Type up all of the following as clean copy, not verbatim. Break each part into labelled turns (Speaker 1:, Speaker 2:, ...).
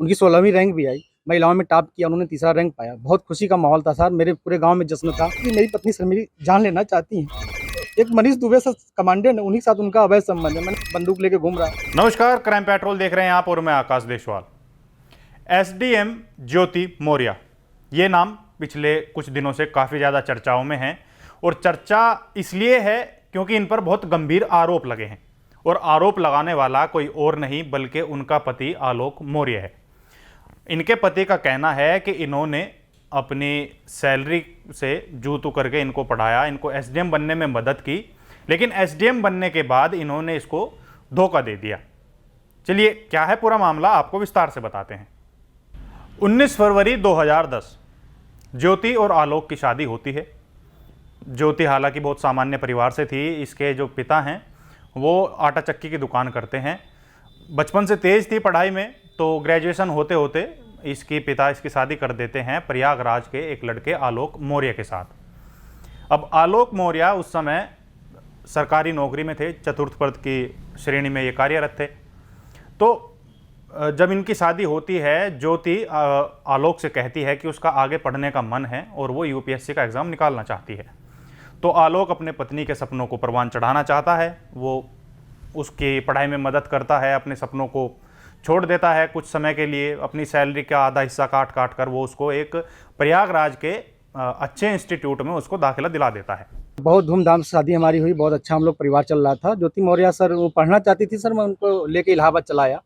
Speaker 1: उनकी 16वीं रैंक भी आई। महिलाओं में टॉप किया, उन्होंने तीसरा रैंक पाया। बहुत खुशी का माहौल था सर, मेरे पूरे गाँव में जश्न था कि मेरी पत्नी सर मेरी जान लेना चाहती हैं। एक मनीष दुबे सर कमांडेंट है, उन्हीं के साथ उनका अवैध संबंध है। मैंने बंदूक लेके घूम रहा।
Speaker 2: नमस्कार, क्राइम पेट्रोल देख रहे हैं आप और मैं आकाश देशवाल। एसडीएम ज्योति मौर्य, ये नाम पिछले कुछ दिनों से काफ़ी ज़्यादा चर्चाओं में है और चर्चा इसलिए है क्योंकि इन पर बहुत गंभीर आरोप लगे हैं और आरोप लगाने वाला कोई और नहीं बल्कि उनका पति आलोक मौर्य है। इनके पति का कहना है कि इन्होंने अपनी सैलरी से जू तू करके इनको पढ़ाया, इनको एसडीएम बनने में मदद की, लेकिन एसडीएम बनने के बाद इन्होंने इसको धोखा दे दिया। चलिए क्या है पूरा मामला आपको विस्तार से बताते हैं। 19 फरवरी 2010 ज्योति और आलोक की शादी होती है। ज्योति हालांकि बहुत सामान्य परिवार से थी। इसके जो पिता हैं वो आटा चक्की की दुकान करते हैं। बचपन से तेज थी पढ़ाई में, तो ग्रेजुएशन होते होते इसकी पिता इसकी शादी कर देते हैं प्रयागराज के एक लड़के आलोक मौर्य के साथ। अब आलोक मौर्य उस समय सरकारी नौकरी में थे, चतुर्थ पद की श्रेणी में ये कार्यरत थे। तो जब इनकी शादी होती है, ज्योति आलोक से कहती है कि उसका आगे पढ़ने का मन है और वो यूपीएससी का एग्ज़ाम निकालना चाहती है। तो आलोक अपने पत्नी के सपनों को परवान चढ़ाना चाहता है। वो उसकी पढ़ाई में मदद करता है, अपने सपनों को छोड़ देता है कुछ समय के लिए। अपनी सैलरी का आधा हिस्सा काट काट कर वो उसको एक प्रयागराज के अच्छे इंस्टीट्यूट में उसको दाखिला दिला देता है।
Speaker 1: बहुत धूमधाम से शादी हमारी हुई, बहुत अच्छा हम लोग परिवार चल रहा था। ज्योति मौर्य सर वो पढ़ना चाहती थी सर, मैं उनको लेके इलाहाबाद चला आया।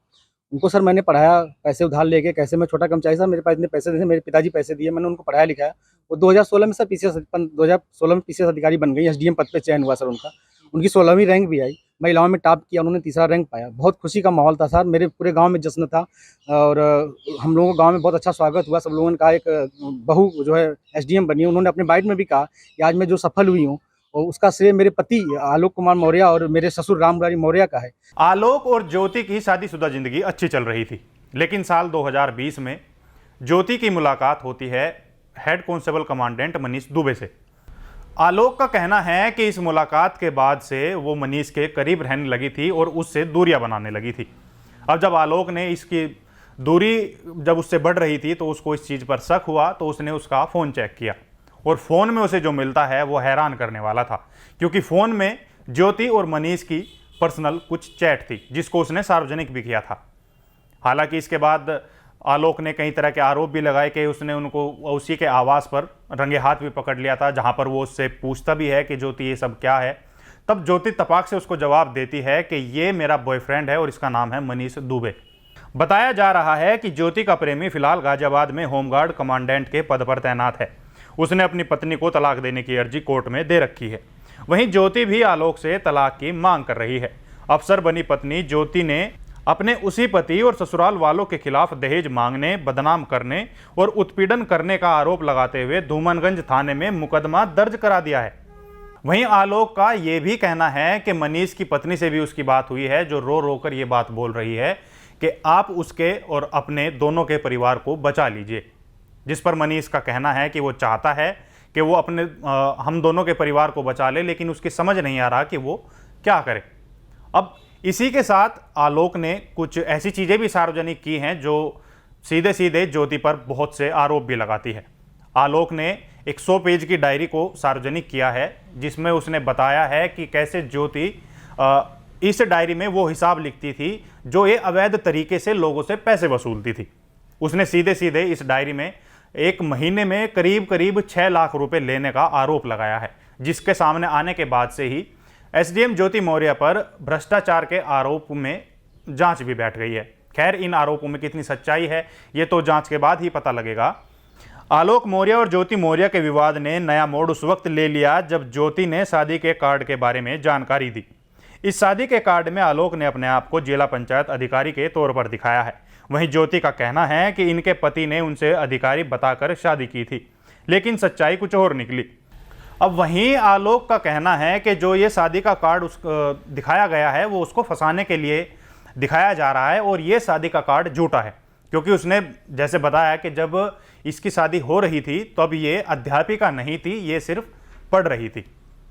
Speaker 1: उनको सर मैंने पढ़ाया, पैसे उधार लेके। कैसे, मैं छोटा कर्मचारी सर, मेरे पास इतने पैसे नहीं थे, मेरे पिताजी पैसे दिए, मैंने उनको पढ़ाया लिखाया। वो 2016 में सर 2016 में पीसीएस अधिकारी बन गई, एसडीएम पद पे चयन हुआ सर उनका। उनकी 16वीं रैंक भी आई। महिलाओं में टॉप किया, उन्होंने तीसरा रैंक पाया। बहुत खुशी का माहौल था सर, मेरे पूरे गाँव में जश्न था और हम लोगों को गाँव में बहुत अच्छा स्वागत हुआ। सब लोगों ने कहा एक बहू जो है एसडीएम बनी है। उन्होंने अपने बाइट में भी कहा कि आज मैं जो सफल हुई हूँ और उसका श्रेय मेरे पति आलोक कुमार मौर्य और मेरे ससुर राममुरारी मौर्य का है।
Speaker 2: आलोक और ज्योति की शादीशुदा जिंदगी अच्छी चल रही थी, लेकिन साल 2020 में ज्योति की मुलाकात होती है head constable commandant Manish Dubey से। आलोक का कहना है कि इस मुलाकात के बाद से वो मनीष के करीब रहने लगी थी और उससे दूरियां बनाने लगी थी। अब जब आलोक ने इसकी दूरी जब उससे बढ़ रही थी तो उसको इस चीज़ पर शक हुआ, तो उसने उसका फ़ोन चेक किया और फ़ोन में उसे जो मिलता है वो हैरान करने वाला था, क्योंकि फ़ोन में ज्योति और मनीष की पर्सनल कुछ चैट थी जिसको उसने सार्वजनिक भी किया था। हालांकि इसके बाद आलोक ने कई तरह के आरोप भी लगाए कि उसने उनको उसी के आवास पर रंगे हाथ भी पकड़ लिया था, जहां पर वो उससे पूछता भी है कि ज्योति ये सब क्या है। तब ज्योति तपाक से उसको जवाब देती है कि ये मेरा बॉयफ्रेंड है और इसका नाम है मनीष दुबे। बताया जा रहा है कि ज्योति का प्रेमी फिलहाल गाजियाबाद में होमगार्ड कमांडेंट के पद पर तैनात है। उसने अपनी पत्नी को तलाक देने की अर्जी कोर्ट में दे रखी है। वहीं ज्योति भी आलोक से तलाक की मांग कर रही है। अफसर बनी पत्नी ज्योति ने अपने उसी पति और ससुराल वालों के खिलाफ दहेज मांगने, बदनाम करने और उत्पीड़न करने का आरोप लगाते हुए धूमनगंज थाने में मुकदमा दर्ज करा दिया है। वहीं आलोक का यह भी कहना है कि मनीष की पत्नी से भी उसकी बात हुई है, जो रो रो कर ये बात बोल रही है कि आप उसके और अपने दोनों के परिवार को बचा लीजिए। जिस पर मनीष का कहना है कि वो चाहता है कि वो अपने हम दोनों के परिवार को बचा ले, लेकिन उसकी समझ नहीं आ रहा कि वो क्या करे। अब इसी के साथ आलोक ने कुछ ऐसी चीज़ें भी सार्वजनिक की हैं जो सीधे सीधे ज्योति पर बहुत से आरोप भी लगाती है। आलोक ने एक 100 पेज की डायरी को सार्वजनिक किया है, जिसमें उसने बताया है कि कैसे ज्योति इस डायरी में वो हिसाब लिखती थी जो ये अवैध तरीके से लोगों से पैसे वसूलती थी। उसने सीधे सीधे इस डायरी में एक महीने में करीब करीब 6 लाख रुपए लेने का आरोप लगाया है, जिसके सामने आने के बाद से ही एसडीएम ज्योति मौर्य पर भ्रष्टाचार के आरोप में जांच भी बैठ गई है। खैर, इन आरोपों में कितनी सच्चाई है ये तो जांच के बाद ही पता लगेगा। आलोक मौर्य और ज्योति मौर्य के विवाद ने नया मोड़ उस वक्त ले लिया जब ज्योति ने शादी के कार्ड के बारे में जानकारी दी। इस शादी के कार्ड में आलोक ने अपने आप को जिला पंचायत अधिकारी के तौर पर दिखाया है। वहीं ज्योति का कहना है कि इनके पति ने उनसे अधिकारी बताकर शादी की थी, लेकिन सच्चाई कुछ और निकली। अब वहीं आलोक का कहना है कि जो ये शादी का कार्ड दिखाया गया है वो उसको फंसाने के लिए दिखाया जा रहा है और ये शादी का कार्ड झूठा है, क्योंकि उसने जैसे बताया कि जब इसकी शादी हो रही थी तब ये अध्यापिका नहीं थी, ये सिर्फ पढ़ रही थी।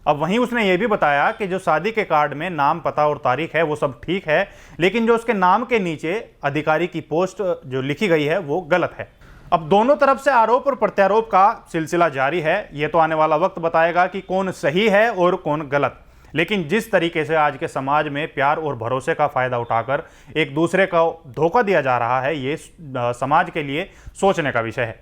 Speaker 2: अब वहीं उसने ये भी बताया कि जो शादी के कार्ड में नाम, पता और तारीख है वो सब ठीक है, लेकिन जो उसके नाम के नीचे अधिकारी की पोस्ट जो लिखी गई है वो गलत है। अब दोनों तरफ से आरोप और प्रत्यारोप का सिलसिला जारी है। ये तो आने वाला वक्त बताएगा कि कौन सही है और कौन गलत। लेकिन जिस तरीके से आज के समाज में प्यार और भरोसे का फायदा उठाकर एक दूसरे को धोखा दिया जा रहा है, ये समाज के लिए सोचने का विषय है।